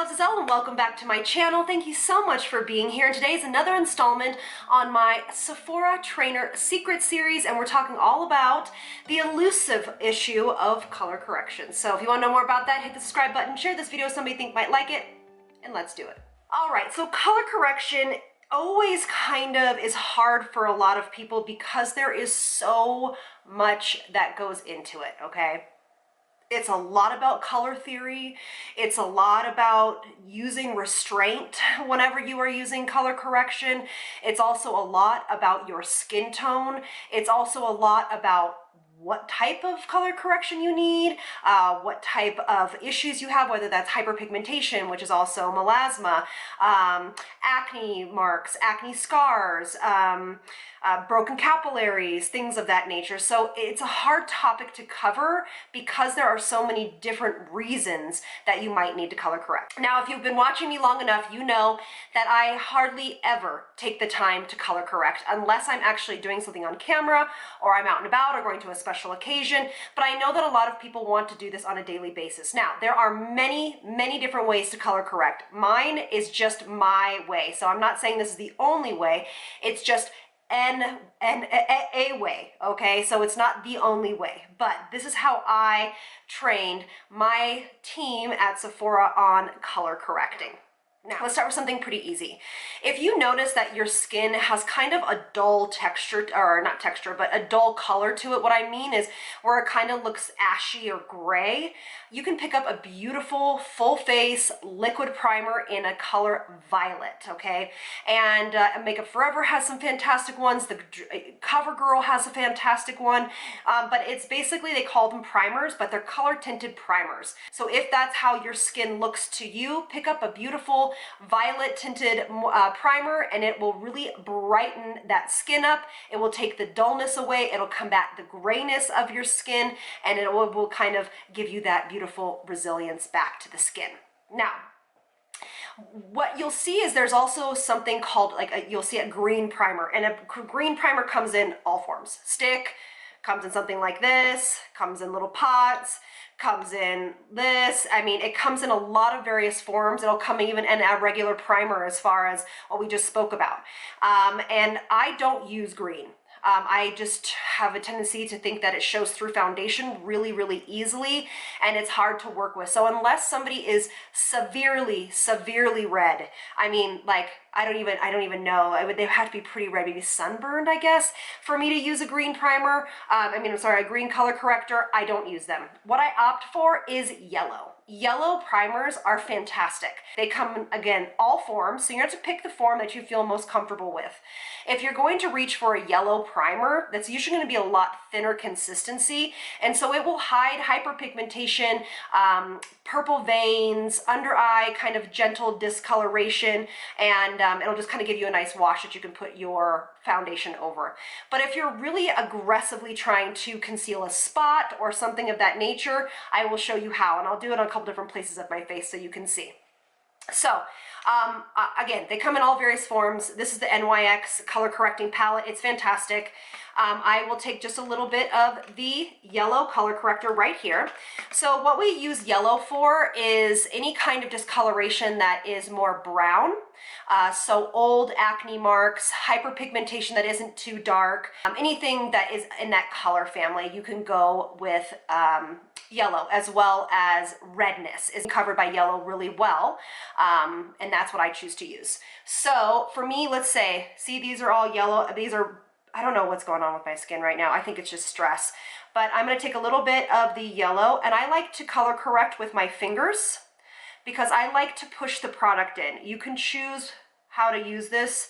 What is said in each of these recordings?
Giselle and welcome back to my channel. Thank you so much for being here. Today is another installment on my Sephora Trainer Secret Series, and we're talking all about the elusive issue of color correction. So if you want to know more about that, hit the subscribe button, share this video with somebody you think might like it, and let's do it. All right, so color correction always kind of is hard for a lot of people because there is so much that goes into it, okay? It's a lot about color theory. It's a lot about using restraint whenever you are using color correction. It's also a lot about your skin tone. It's also a lot about what type of color correction you need, what type of issues you have, whether that's hyperpigmentation, which is also melasma, acne marks, acne scars, broken capillaries, things of that nature. So it's a hard topic to cover because there are so many different reasons that you might need to color correct. Now, if you've been watching me long enough, you know that I hardly ever take the time to color correct unless I'm actually doing something on camera or I'm out and about or going to a special occasion. But I know that a lot of people want to do this on a daily basis. Now, there are many, many different ways to color correct. Mine is just my way. So I'm not saying this is the only way. It's just a way, okay? So it's not the only way, but this is how I trained my team at Sephora on color correcting. Now, let's start with something pretty easy. If you notice that your skin has kind of a dull texture, or not texture, but a dull color to it, what I mean is where it kind of looks ashy or gray, you can pick up a beautiful full face liquid primer in a color violet, okay? And Makeup Forever has some fantastic ones. The CoverGirl has a fantastic one, but it's basically, they call them primers, but they're color tinted primers. So if that's how your skin looks to you, pick up a beautiful violet tinted primer, and it will really brighten that skin up. It will take the dullness away. It'll combat the grayness of your skin, and it will kind of give you that beautiful resilience back to the skin. Now, what you'll see is there's also something called, you'll see a green primer, and a green primer comes in all forms. Stick, comes in something like this, comes in little pots, comes in this. I mean, it comes in a lot of various forms. It'll come even in a regular primer as far as what we just spoke about. And I don't use green. I just have a tendency to think that it shows through foundation really, really easily, and it's hard to work with. So unless somebody is severely, severely red, I mean, like, I don't even know. They have to be pretty red, maybe sunburned, I guess, for me to use a green primer. A green color corrector. I don't use them. What I opt for is yellow. Yellow primers are fantastic. They come in, again, all forms, so you have to pick the form that you feel most comfortable with. If you're going to reach for a yellow primer, that's usually going to be a lot thinner consistency, and so it will hide hyperpigmentation, purple veins, under eye kind of gentle discoloration, and it'll just kind of give you a nice wash that you can put your foundation over. But if you're really aggressively trying to conceal a spot or something of that nature, I will show you how, and I'll do it on a couple different places of my face so you can see. So again, they come in all various forms. This is the NYX color correcting palette. It's fantastic. I will take just a little bit of the yellow color corrector right here. So what we use yellow for is any kind of discoloration that is more brown. So old acne marks, hyperpigmentation that isn't too dark, anything that is in that color family, you can go with yellow, as well as redness is covered by yellow really well, and that's what I choose to use. So for me, let's say, see, these are all yellow. These are, I don't know what's going on with my skin right now. I think it's just stress, but I'm going to take a little bit of the yellow, and I like to color correct with my fingers because I like to push the product in. You can choose how to use this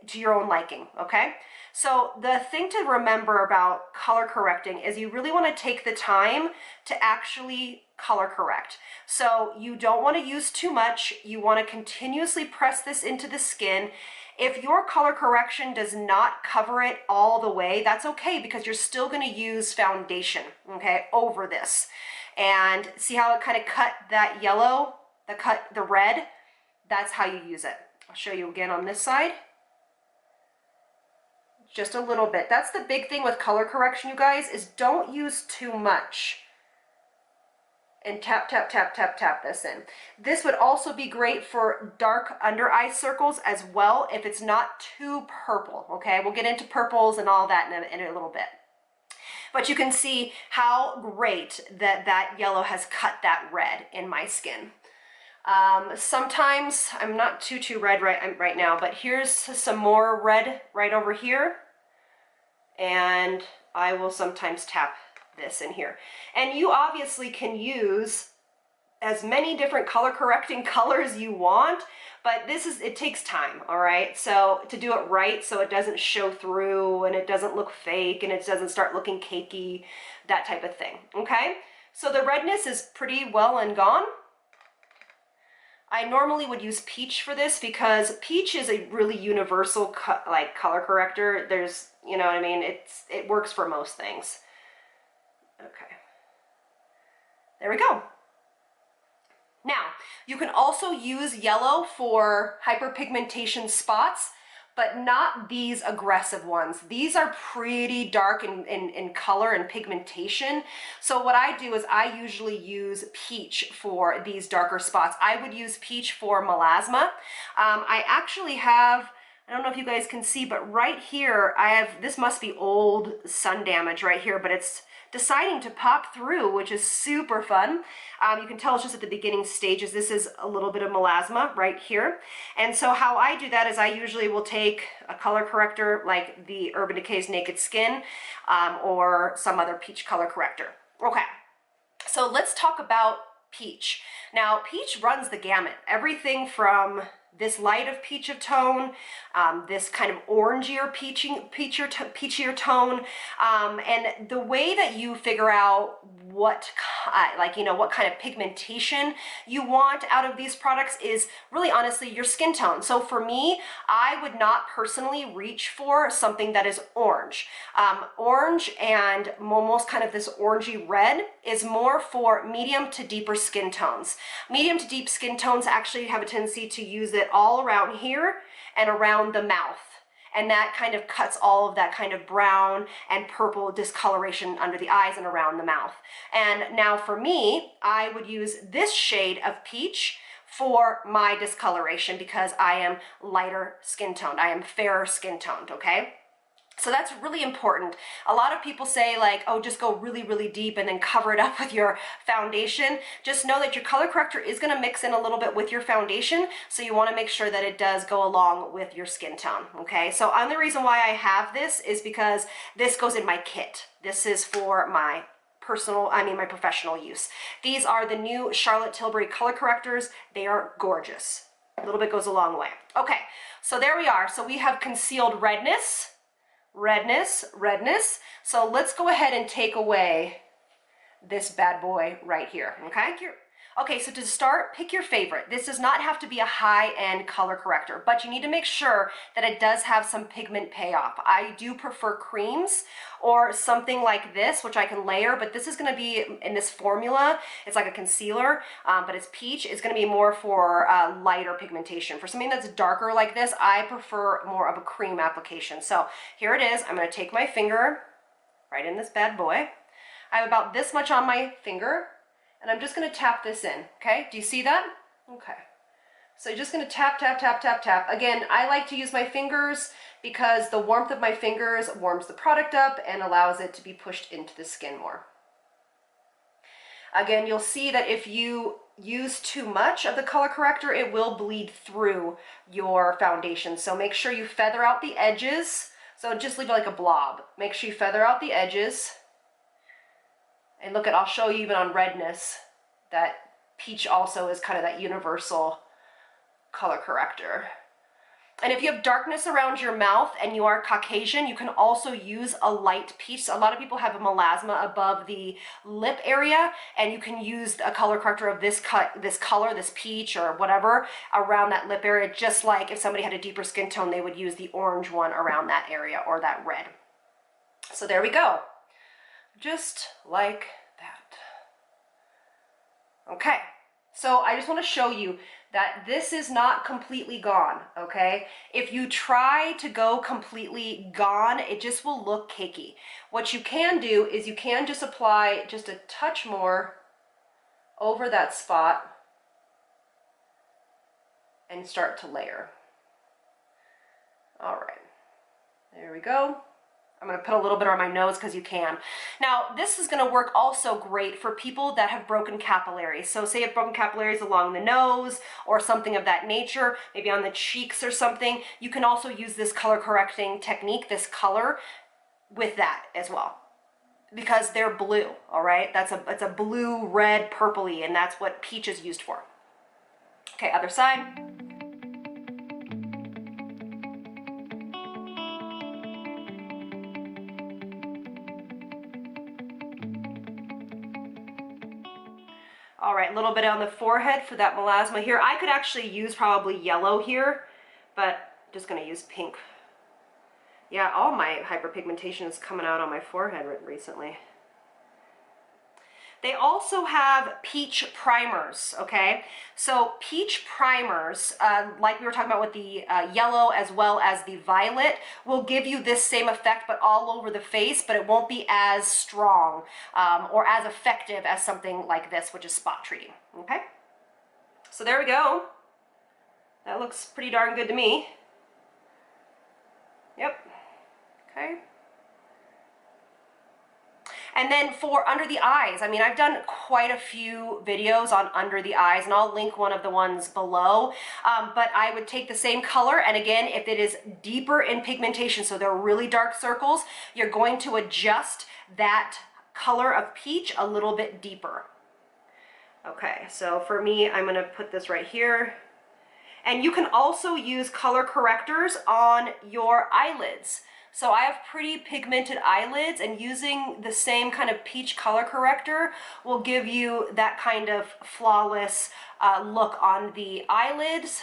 to your own liking, okay? So the thing to remember about color correcting is you really want to take the time to actually color correct. So you don't want to use too much. You want to continuously press this into the skin. If your color correction does not cover it all the way, that's okay, because you're still going to use foundation, okay, over this. And see how it kind of cut that yellow, the red? That's how you use it. I'll show you again on this side. Just a little bit. That's the big thing with color correction, you guys, is don't use too much. and tap, tap, tap, tap, tap this in. This would also be great for dark under eye circles as well if it's not too purple, okay? We'll get into purples and all that in a little bit. But you can see how great that yellow has cut that red in my skin. Sometimes I'm not too red right now, but here's some more red right over here. And I will sometimes tap this in here. And you obviously can use as many different color correcting colors you want, but it takes time, all right? So to do it right, so it doesn't show through and it doesn't look fake and it doesn't start looking cakey, that type of thing, okay? So the redness is pretty well and gone. I normally would use peach for this because peach is a really universal color corrector. There's, you know what I mean? It works for most things. Okay. There we go. Now, you can also use yellow for hyperpigmentation spots, but not these aggressive ones. These are pretty dark in color and pigmentation. So what I do is I usually use peach for these darker spots. I would use peach for melasma. I actually have, I don't know if you guys can see, but right here, this must be old sun damage right here, but it's deciding to pop through, which is super fun. You can tell it's just at the beginning stages. This is a little bit of melasma right here. And so how I do that is I usually will take a color corrector like the Urban Decay's Naked Skin or some other peach color corrector. Okay, so let's talk about peach. Now, peach runs the gamut. Everything from this light of peach of tone, this kind of orangier peachier tone, and the way that you figure out what kind of pigmentation you want out of these products is really honestly your skin tone. So for me, I would not personally reach for something that is orange. Orange and almost kind of this orangey red is more for medium to deeper skin tones. Medium to deep skin tones actually have a tendency to use it all around here and around the mouth. And that kind of cuts all of that kind of brown and purple discoloration under the eyes and around the mouth. And now for me, I would use this shade of peach for my discoloration because I am lighter skin toned. I am fairer skin toned, okay? So that's really important. A lot of people say like, oh, just go really, really deep and then cover it up with your foundation. Just know that your color corrector is gonna mix in a little bit with your foundation, so you wanna make sure that it does go along with your skin tone, okay? So the reason why I have this is because this goes in my kit. This is for my my professional use. These are the new Charlotte Tilbury color correctors. They are gorgeous. A little bit goes a long way. Okay, so there we are. So we have concealed redness, redness. So let's go ahead and take away this bad boy right here, okay? Okay, so to start, pick your favorite. This does not have to be a high-end color corrector, but you need to make sure that it does have some pigment payoff. I do prefer creams or something like this, which I can layer, but this is gonna be in this formula. It's like a concealer, but it's peach. It's gonna be more for lighter pigmentation. For something that's darker like this, I prefer more of a cream application. So here it is. I'm gonna take my finger right in this bad boy. I have about this much on my finger, and I'm just going to tap this in, okay? Do you see that? Okay. So you're just going to tap, tap, tap, tap, tap. Again, I like to use my fingers because the warmth of my fingers warms the product up and allows it to be pushed into the skin more. Again, you'll see that if you use too much of the color corrector, it will bleed through your foundation. So make sure you feather out the edges. So just leave it like a blob. Make sure you feather out the edges. And look I'll show you even on redness that peach also is kind of that universal color corrector. And if you have darkness around your mouth and you are Caucasian, you can also use a light peach. So a lot of people have a melasma above the lip area, and you can use a color corrector of this color, this peach or whatever, around that lip area, just like if somebody had a deeper skin tone, they would use the orange one around that area or that red. So there we go. Just like that. Okay, so I just want to show you that this is not completely gone, okay? If you try to go completely gone, it just will look cakey. What you can do is you can just apply just a touch more over that spot and start to layer. All right, there we go. I'm going to put a little bit on my nose because you can. Now, this is going to work also great for people that have broken capillaries. So say you have broken capillaries along the nose or something of that nature, maybe on the cheeks or something. You can also use this color correcting technique, this color, with that as well, because they're blue, all right? It's a blue, red, purpley, and that's what peach is used for. Okay, other side. All right, a little bit on the forehead for that melasma here. I could actually use probably yellow here, but I'm just gonna use pink. Yeah, all my hyperpigmentation is coming out on my forehead recently. They also have peach primers, okay? So peach primers, like we were talking about with the yellow as well as the violet, will give you this same effect but all over the face, but it won't be as strong or as effective as something like this, which is spot treating, okay? So there we go. That looks pretty darn good to me. Yep, okay. And then for under the eyes, I mean, I've done quite a few videos on under the eyes, and I'll link one of the ones below. But I would take the same color, and again, if it is deeper in pigmentation, so they're really dark circles, you're going to adjust that color of peach a little bit deeper. Okay, so for me, I'm gonna put this right here. And you can also use color correctors on your eyelids. So I have pretty pigmented eyelids, and using the same kind of peach color corrector will give you that kind of flawless look on the eyelids.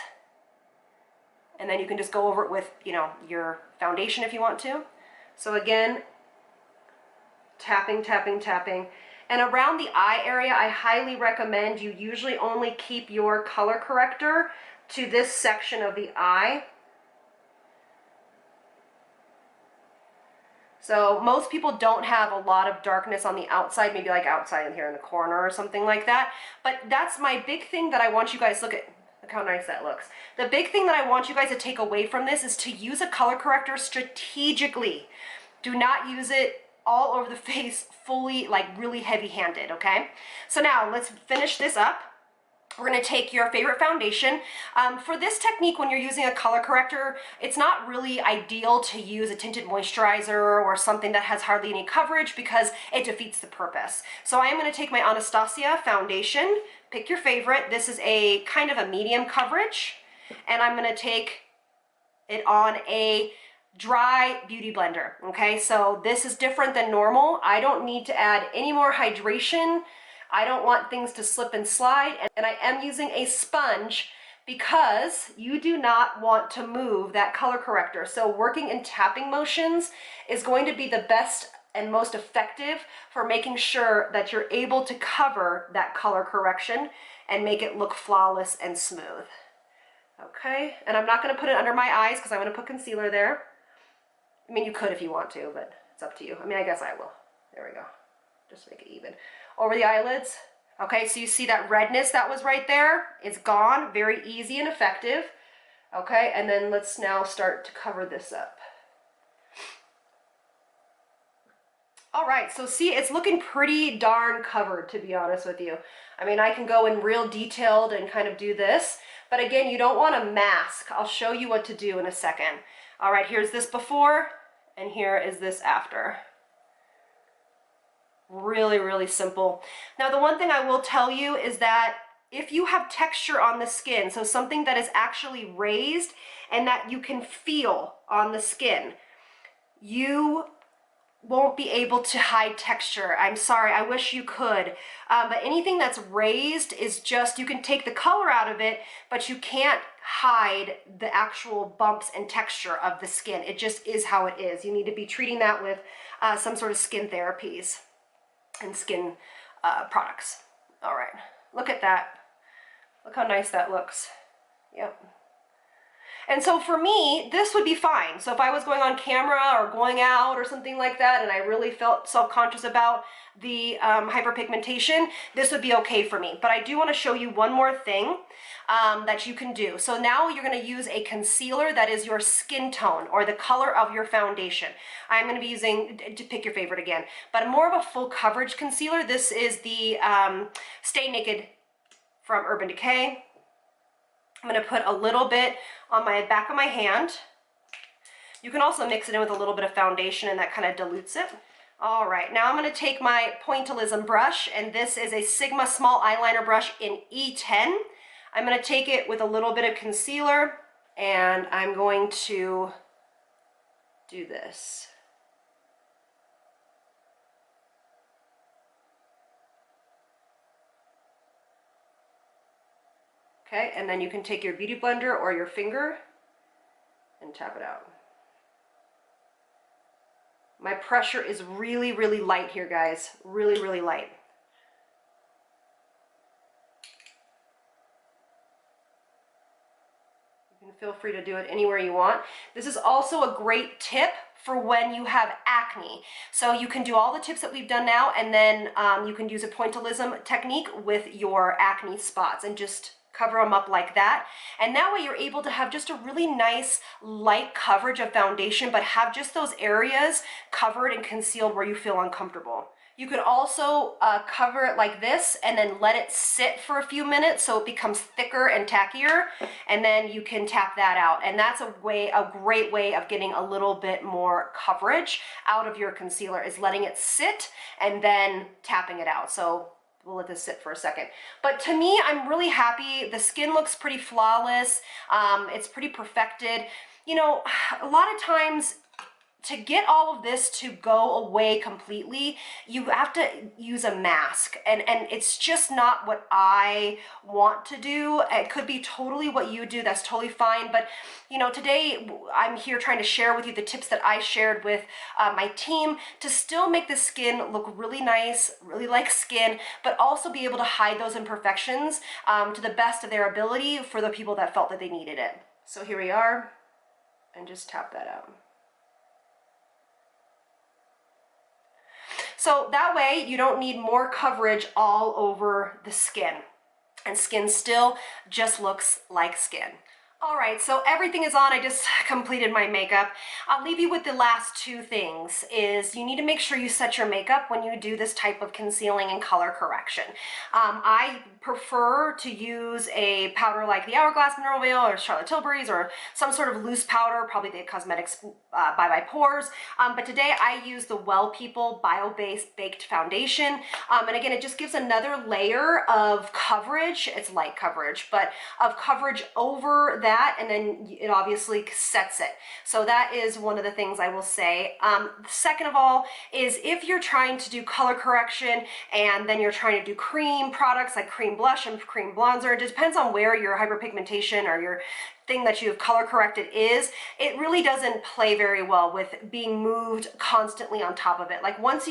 And then you can just go over it with, you know, your foundation if you want to. So again, tapping, tapping, tapping. And around the eye area, I highly recommend you usually only keep your color corrector to this section of the eye. So most people don't have a lot of darkness on the outside, maybe like outside in here in the corner or something like that. But that's my big thing that I want you guys to look how nice that looks. The big thing that I want you guys to take away from this is to use a color corrector strategically. Do not use it all over the face, fully, like really heavy-handed, okay? So now let's finish this up. We're going to take your favorite foundation. For this technique, when you're using a color corrector, it's not really ideal to use a tinted moisturizer or something that has hardly any coverage because it defeats the purpose. So I am going to take my Anastasia foundation. Pick your favorite. This is a kind of a medium coverage, and I'm going to take it on a dry beauty blender. Okay, so this is different than normal. I don't need to add any more hydration. I don't want things to slip and slide, and I am using a sponge because you do not want to move that color corrector. So working in tapping motions is going to be the best and most effective for making sure that you're able to cover that color correction and make it look flawless and smooth. Okay, and I'm not going to put it under my eyes because I'm going to put concealer there. I mean, you could if you want to, but it's up to you. I mean, I guess I will. There we go. Just make it even. Over the eyelids. Okay, so you see that redness that was right there? It's gone. Very easy and effective. Okay, and then let's now start to cover this up. All right, so see, it's looking pretty darn covered, to be honest with you. I mean, I can go in real detailed and kind of do this, but again, you don't want to mask. I'll show you what to do in a second. All right, here's this before, and here is this after. Really, really simple. Now, the one thing I will tell you is that if you have texture on the skin, so something that is actually raised and that you can feel on the skin, you won't be able to hide texture. I'm sorry, I wish you could. But anything that's raised is just, you can take the color out of it, but you can't hide the actual bumps and texture of the skin. It just is how it is. You need to be treating that with some sort of skin therapies and skin products. All right, look at that. Look how nice that looks. Yep. And so for me, this would be fine. So if I was going on camera or going out or something like that, and I really felt self-conscious about the hyperpigmentation, this would be okay for me. But I do want to show you one more thing that you can do. So now you're going to use a concealer that is your skin tone or the color of your foundation. I'm going to be using, to pick your favorite again, but more of a full coverage concealer. This is the Stay Naked from Urban Decay. I'm going to put a little bit on my back of my hand. You can also mix it in with a little bit of foundation and that kind of dilutes it. All right, now I'm going to take my Pointillism brush, and this is a Sigma small eyeliner brush in E10. I'm going to take it with a little bit of concealer, and I'm going to do this. Okay, and then you can take your beauty blender or your finger and tap it out. My pressure is really, really light here, guys. Really, really light. You can feel free to do it anywhere you want. This is also a great tip for when you have acne. So you can do all the tips that we've done now, and then you can use a pointillism technique with your acne spots and just cover them up like that. And that way you're able to have just a really nice light coverage of foundation, but have just those areas covered and concealed where you feel uncomfortable. You could also cover it like this and then let it sit for a few minutes so it becomes thicker and tackier, and then you can tap that out. And that's a great way of getting a little bit more coverage out of your concealer, is letting it sit and then tapping it out. So we'll let this sit for a second. But to me, I'm really happy. The skin looks pretty flawless. It's pretty perfected. You know, a lot of times, to get all of this to go away completely, you have to use a mask, and it's just not what I want to do. It could be totally what you do, that's totally fine, but you know, today I'm here trying to share with you the tips that I shared with my team to still make the skin look really nice, really like skin, but also be able to hide those imperfections to the best of their ability for the people that felt that they needed it. So here we are, and just tap that out. So that way you don't need more coverage all over the skin, and skin still just looks like skin. All right, so everything is on. I just completed my makeup. I'll leave you with the last two things. Is you need to make sure you set your makeup when you do this type of concealing and color correction. I prefer to use a powder like the Hourglass Mineral Veil or Charlotte Tilbury's, or some sort of loose powder, probably the Cosmetics by Pores. But today I use the Well People Bio-Based Baked Foundation. And again, it just gives another layer of coverage. It's light coverage, but of coverage over that, and then it obviously sets it. So that is one of the things I will say. Second of all is if you're trying to do color correction and then you're trying to do cream products like cream blush and cream bronzer, it depends on where your hyperpigmentation or your thing that you have color corrected is, it really doesn't play very well with being moved constantly on top of it. Like once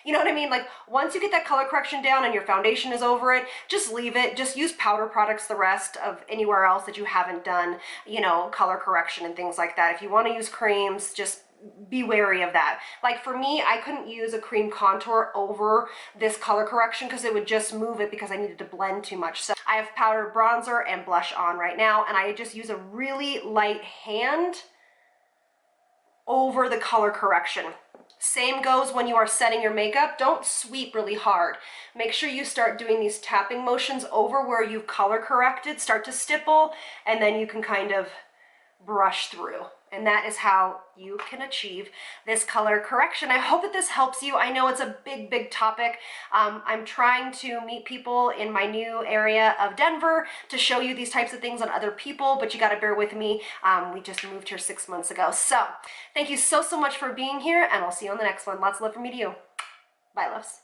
you know what I mean? Like once you get that color correction down and your foundation is over it, just leave it. Just use powder products the rest of anywhere else that you haven't done, you know, color correction and things like that. If you want to use creams, just be wary of that. Like for me, I couldn't use a cream contour over this color correction because it would just move it because I needed to blend too much. So I have powder, bronzer, and blush on right now, and I just use a really light hand over the color correction. Same goes when you are setting your makeup. Don't sweep really hard. Make sure you start doing these tapping motions over where you've color corrected, start to stipple, and then you can kind of brush through. And that is how you can achieve this color correction. I hope that this helps you. I know it's a big, big topic. I'm trying to meet people in my new area of Denver to show you these types of things on other people, but you got to bear with me. We just moved here 6 months ago. So thank you so much for being here, and I'll see you on the next one. Lots of love from me to you. Bye, loves.